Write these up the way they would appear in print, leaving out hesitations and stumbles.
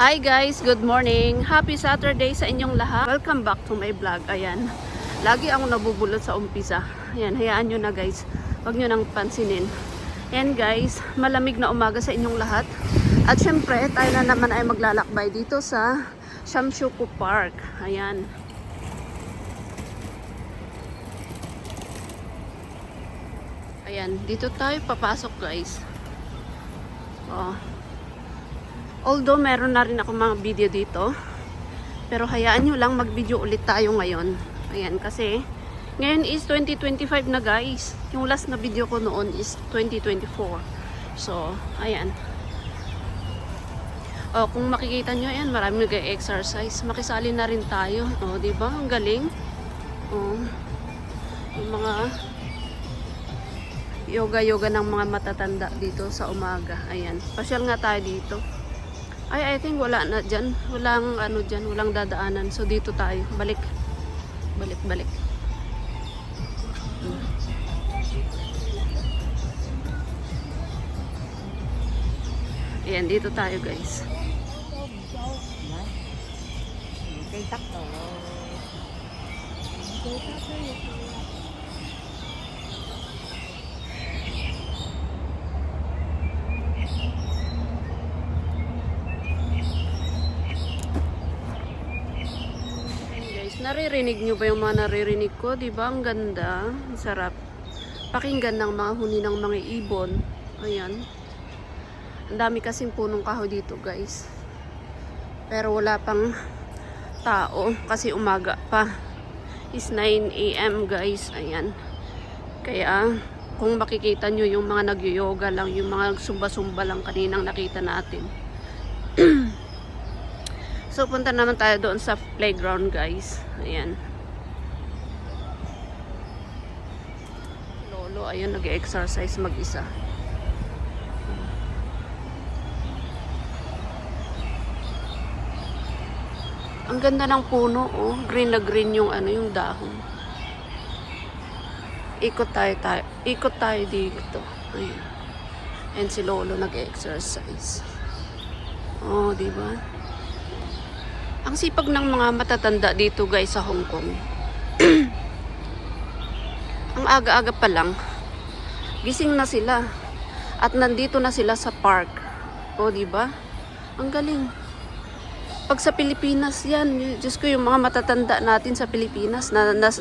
Hi guys, good morning. Happy Saturday sa inyong lahat. Welcome back to my vlog. Ayan. Lagi akong nabubulot sa umpisa. Ayan, hayaan nyo na guys. Huwag nyo nang pansinin. Ayan guys, malamig na umaga sa inyong lahat. At syempre, tayo na naman ay maglalakbay dito sa Shamshuku Park. Ayan. Ayan, dito tayo papasok guys. Oh. Although meron na rin ako mga video dito, pero hayaan nyo lang mag-video ulit tayo ngayon. Ayan, kasi ngayon is 2025 na guys. Yung last na video ko noon is 2024. So, ayan. O, kung makikita nyo, ayan, marami nag-exercise. Makisali na rin tayo. O, diba? Ang galing. O, yung mga yoga-yoga ng mga matatanda dito sa umaga. Ayan. Pasyal nga tayo dito. I think wala na dyan. Walang ano dyan. Walang dadaanan. So dito tayo. Balik. Balik. Ayan. Dito tayo guys. Naririnig nyo ba yung mga naririnig ko? Diba? Ang ganda. Ang sarap. Pakinggan ng mga huni ng mga ibon. Ayan. Ang dami kasing punong kahoy dito guys. Pero wala pang tao. Kasi umaga pa. Is 9 AM guys. Ayan. Kaya kung makikita nyo yung mga nag-yoga lang. Yung mga sumba-sumba lang kaninang nakita natin. So, punta naman tayo doon sa playground, guys. Ayan. Lolo, ayun, nag-exercise mag-isa. Ang ganda ng puno, oh. Green na green yung, yung dahon. Ikot tayo dito. Ayan. And si Lolo nag-exercise. Oh, diba? Ang sipag ng mga matatanda dito guys sa Hong Kong. Ang aga-aga pa lang, gising na sila. At nandito na sila sa park. O, diba? Ang galing. Pag sa Pilipinas yan, Diyos ko, yung mga matatanda natin sa Pilipinas,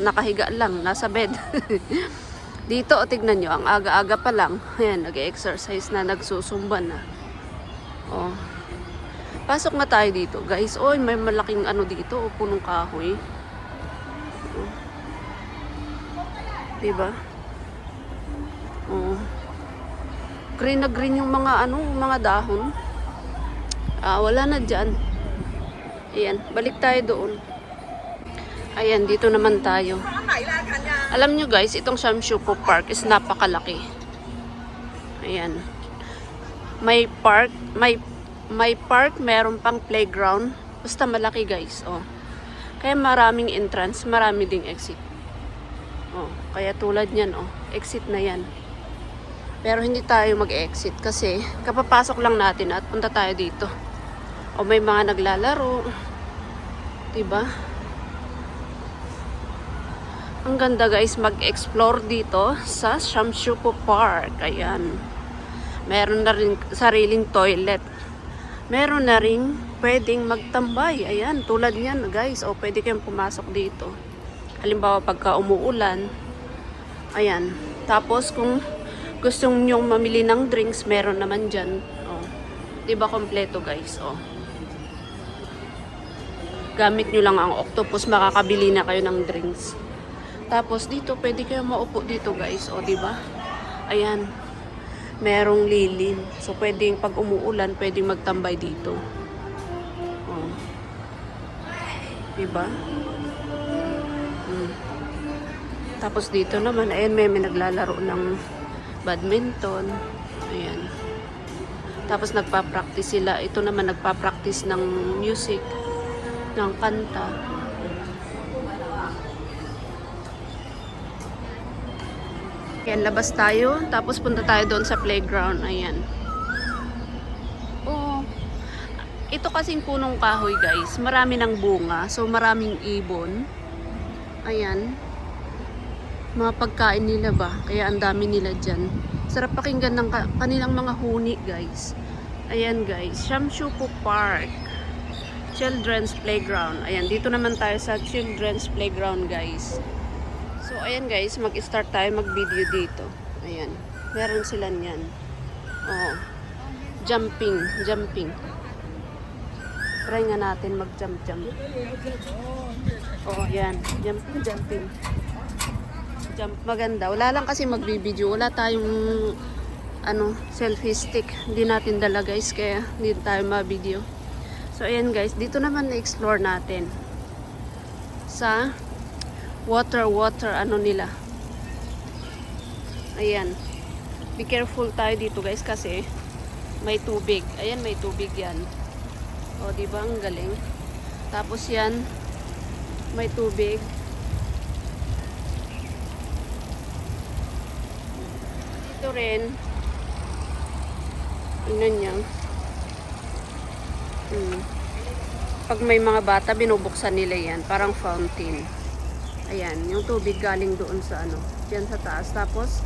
nakahiga lang, nasa bed. Dito, tignan nyo, ang aga-aga pa lang. Ayan, nag-exercise na, nagsusumba na. O. Pasok na tayo dito, guys. Oy, may malaking ano dito, o punong kahoy. Oh. Diba? Oh. Green na green yung mga mga dahon. Wala na diyan. Ayan, balik tayo doon. Ayan, dito naman tayo. Alam nyo guys, itong Shamshuku Park is napakalaki. Ayan. May park, meron pang playground. Basta malaki guys, oh. Kaya maraming entrance, marami ding exit. Oh, kaya tulad niyan, oh, exit na 'yan. Pero hindi tayo mag-exit kasi kapapasok lang natin at punta tayo dito. O may mga naglalaro. 'Di ba? Ang ganda guys mag-explore dito sa Shamshuku Park. Ayan. Meron na rin sariling toilet. Meron na rin pwedeng magtambay. Ayan, tulad niyan guys. O, pwede kayong pumasok dito. Halimbawa, pagka umuulan. Ayan. Tapos, kung gusto nyong mamili ng drinks, meron naman dyan. O, diba kompleto guys? O. Gamit nyo lang ang octopus, makakabili na kayo ng drinks. Tapos, dito, pwede kayong maupo dito guys. O, diba? Ayan. Merong lilim. So, pwedeng pag umuulan, pwedeng magtambay dito. Oh. Diba? Tapos dito naman, ayan, may naglalaro ng badminton. Ayan. Tapos nagpa-practice sila. Ito naman nagpa-practice ng music, ng kanta. Ayan, labas tayo. Tapos punta tayo doon sa playground. Ayan. Oh. ito kasing punong kahoy guys, marami ng bunga. So maraming ibon. Ayan. Mga pagkain nila ba? Kaya ang dami nila dyan. Sarap pakinggan ng kanilang mga huni guys. Ayan guys, Shamshupo Park. Children's Playground. Ayan, dito naman tayo sa Children's Playground guys. So ayan guys, mag-start tayo mag-video dito. Ayan, meron sila niyan. Oh, jumping. Try nga natin mag-jump. Oh, ayan, jumping. Jump, maganda. Wala lang kasi magbibideo. Wala tayong selfie stick. Hindi natin dala guys, kaya hindi tayo ma-video. So ayan guys, dito naman na-explore natin sa water nila. Ayan. Be careful tayo dito guys kasi may tubig. Ayan, may tubig yan. O, di ba ang galing? Tapos yan, may tubig. Dito rin. Tingnan niya. Pag may mga bata, binubuksan nila yan. Parang fountain. Ayan, yung tubig galing doon sa dyan sa taas. Tapos,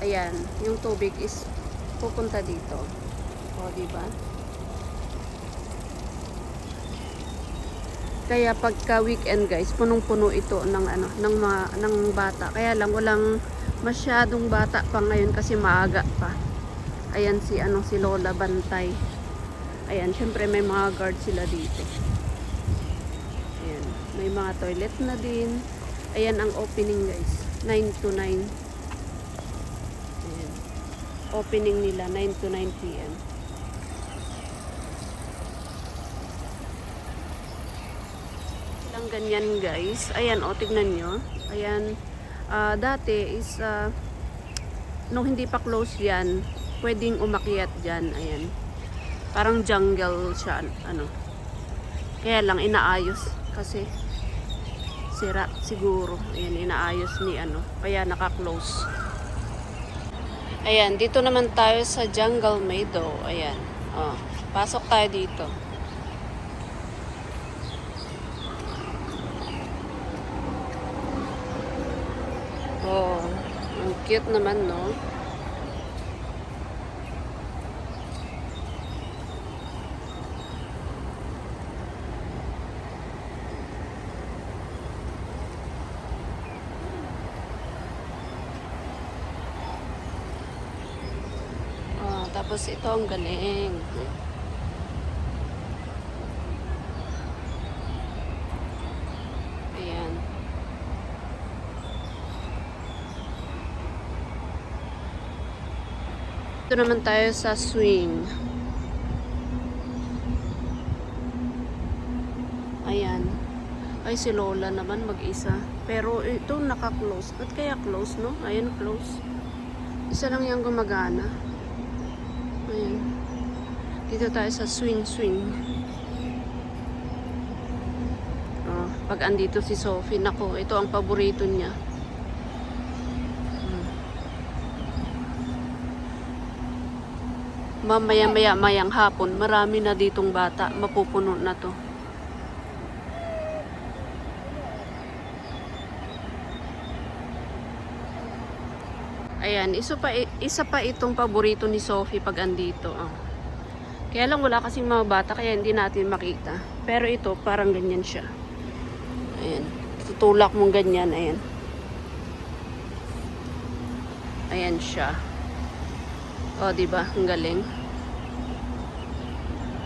ayan, yung tubig is pupunta dito. O, diba? Kaya pagka weekend guys, punong-puno ito ng bata. Kaya lang walang masyadong bata pa ngayon kasi maaga pa. Ayan si Lola bantay. Ayan, syempre may mga guard sila dito. Ayan, may mga toilet na din. Ayan ang opening guys, 9 to 9. Ayan. Opening nila 9 to 9 PM. Ilang ganyan guys. Ayan, tignan nyo. Ayan, dati is nung hindi pa close yan, pwedeng umakyat dyan. Ayan. Parang jungle siya, Kaya lang inaayos kasi sira siguro. Ayan, inaayos ni kaya naka-close. Ayan, dito naman tayo sa Jungle Meadow. Ayan. Oh, pasok tayo dito. Oh, ang cute naman, no? Tapos ito ang galing. Ayan. Ito naman tayo sa swing. Ayan. Ay, si Lola naman mag-isa. Pero ito naka-close. Ba't kaya close, no? Ayan, close. Isa lang yung gumagana. Ayan. Dito tayo sa swing. Oh, pag andito si Sophie, nako, ito ang paborito niya. Mamaya-mayang hapon, marami na ditong bata, mapupuno na to. Ayan, isa pa itong paborito ni Sophie pag andito. Oh. Kaya lang wala kasing mga bata kaya hindi natin makita. Pero ito parang ganyan siya. Ayan, tutulak mong ganyan, ayan. Ayan siya. Oh, di ba? Ang galing.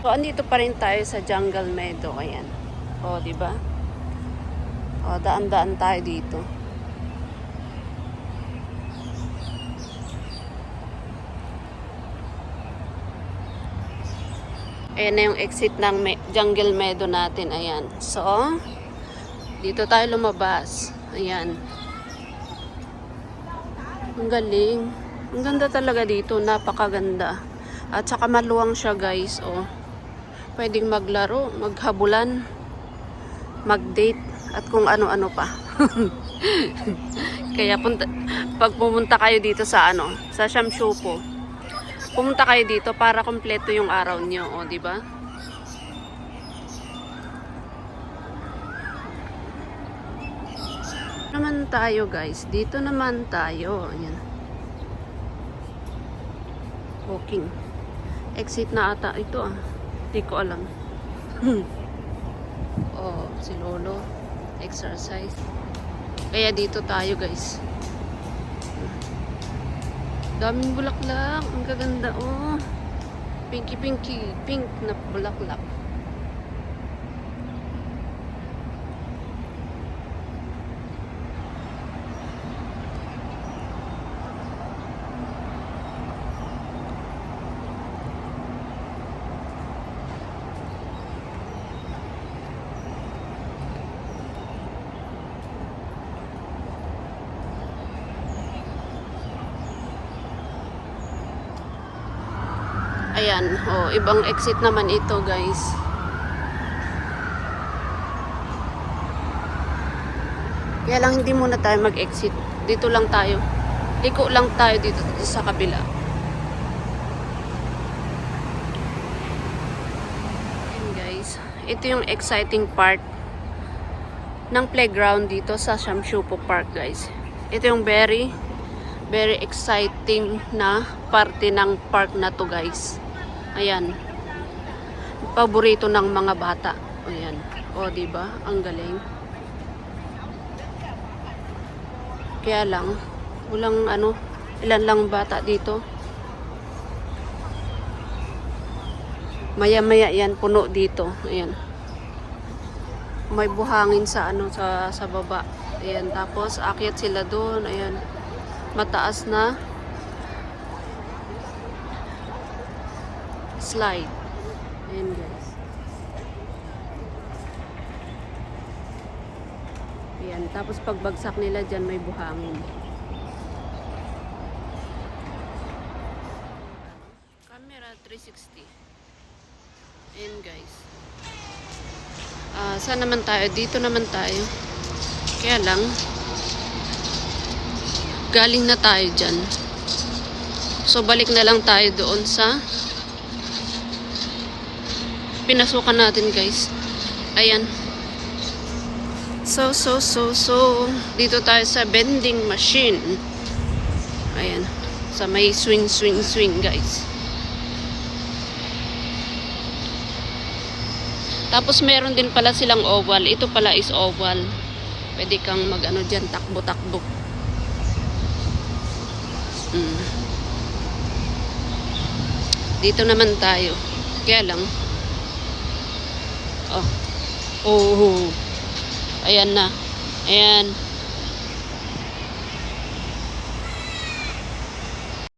So andito pa rin tayo sa Jungle Meadow, ayan. Oh, di ba? Oh, daan-daan tayo dito. Ayan na yung exit ng Jungle Meadow natin. Ayan. So, dito tayo lumabas. Ayan. Ang galing. Ang ganda talaga dito. Napakaganda. At saka maluwang siya guys. Oh. Pwedeng maglaro, maghabulan, mag-date, at kung ano-ano pa. Kaya pag pumunta kayo dito sa sa Shamshupo, pumunta kayo dito para kompleto yung araw nyo, o, di ba? naman tayo guys. Dito naman tayo. Ayan. Walking. Exit na ata ito ah. Hindi ko alam. Oh, si Lolo. Exercise. Kaya dito tayo guys. Daming bulaklak. Ang gaganda oh. Pinky pink na bulaklak. Ayan, oh, ibang exit naman ito, guys. Kaya lang hindi muna tayo mag-exit. Dito lang tayo. Liko lang tayo dito sa kabila. Ayan, guys. Ito yung exciting part ng playground dito sa Shamshupo Park, guys. Ito yung very exciting na parte ng park na to, guys. Ayan. Paborito ng mga bata. Ayan. O, diba? Ang galing. Kaya lang, walang ilan lang bata dito. Maya-maya yan, puno dito. Ayan. May buhangin sa sa baba. Ayan. Tapos, akyat sila doon. Ayan. Mataas na slide. Ayan guys. Ayan. Tapos pagbagsak nila dyan may buhangin. Camera 360. Ayan guys. Saan naman tayo? Dito naman tayo. Kaya lang galing na tayo dyan. So balik na lang tayo doon sa pinasukan natin guys. Ayan. So dito tayo sa vending machine. Ayan. Sa may swing guys. Tapos meron din pala silang oval. Ito pala is oval. Pwede kang dyan, takbo-takbo. Dito naman tayo. Kaya lang oh. Ayan na. Ayan.